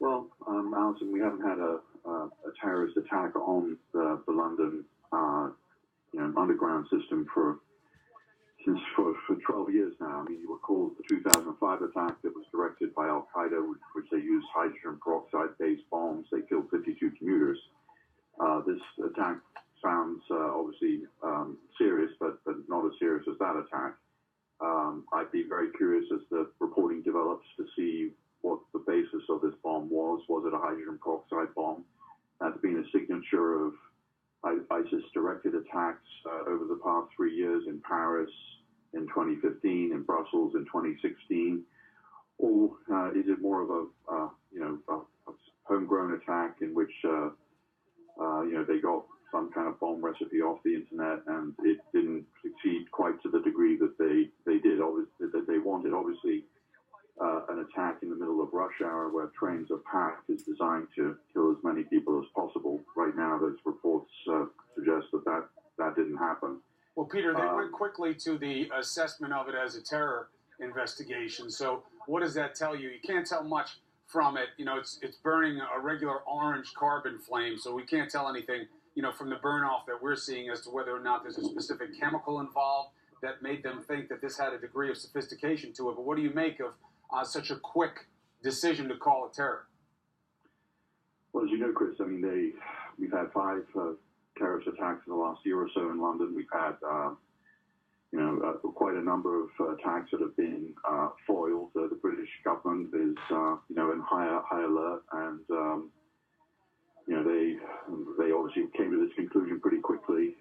Well, Alison, we haven't had a terrorist attack on the London, underground system for 12 years now. I mean, you recall the 2005 attack that was directed by Al Qaeda, which they used hydrogen peroxide-based bombs. They killed 52 commuters. This attack sounds obviously serious, but not as serious as that attack. I'd be very curious as the reporting develops to see what the basis of this bomb was. Was it a hydrogen peroxide bomb? That's been a signature of ISIS-directed attacks over the past 3 years in Paris in 2015, in Brussels in 2016. Or is it more of a homegrown attack in which they got some kind of bomb recipe off the internet and it didn't succeed quite to the degree that they did, obviously, that they wanted. Obviously, an attack in the middle of rush hour where trains are packed is designed to kill as many people as possible. Right now, those reports suggest that didn't happen. Well, Peter, they went quickly to the assessment of it as a terror investigation. So what does that tell you? You can't tell much from it. You know, it's burning a regular orange carbon flame, so we can't tell anything, from the burn-off that we're seeing as to whether or not there's a specific chemical involved that made them think that this had a degree of sophistication to it. But what do you make of such a quick decision to call it terror? Well, as you know, Chris, I mean, we've had 5 terrorist attacks in the last year or so in London. We've had, quite a number of attacks that have been foiled. The British government is, in high alert, and they obviously came to this conclusion pretty quickly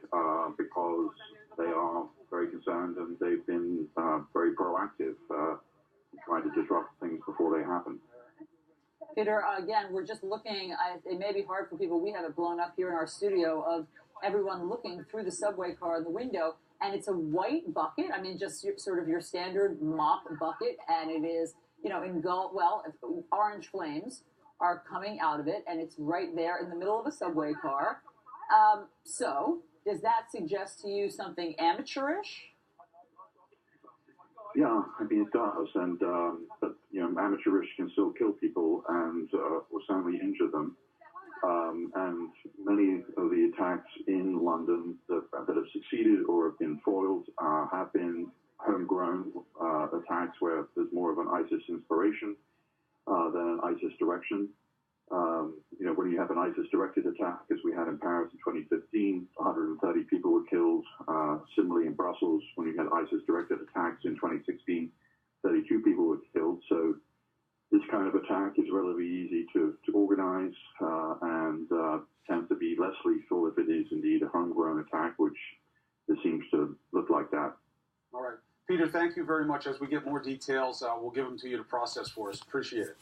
because they are very concerned and they've been very proactive trying to disrupt things before they happen. Peter, again, we're just looking, it may be hard for people, we have it blown up here in our studio, of everyone looking through the subway car in the window, and it's a white bucket, I mean, just sort of your standard mop bucket, and it is, orange flames are coming out of it, and it's right there in the middle of a subway car. So, does that suggest to you something amateurish? Yeah, I mean, it does, and but amateurish can still kill people and or certainly injure them. And many of the attacks in London that have succeeded or have been foiled have been homegrown attacks where there's more of an ISIS inspiration than an ISIS direction. When you have an ISIS-directed attack, as we had in Paris in 2015, 130 people were killed. Similarly, in Brussels, when you had ISIS-directed attacks in 2016, 32 people were killed. So this kind of attack is relatively easy to organize and tends to be less lethal if it is indeed a homegrown attack, which it seems to look like that. All right. Peter, thank you very much. As we get more details, we'll give them to you to process for us. Appreciate it.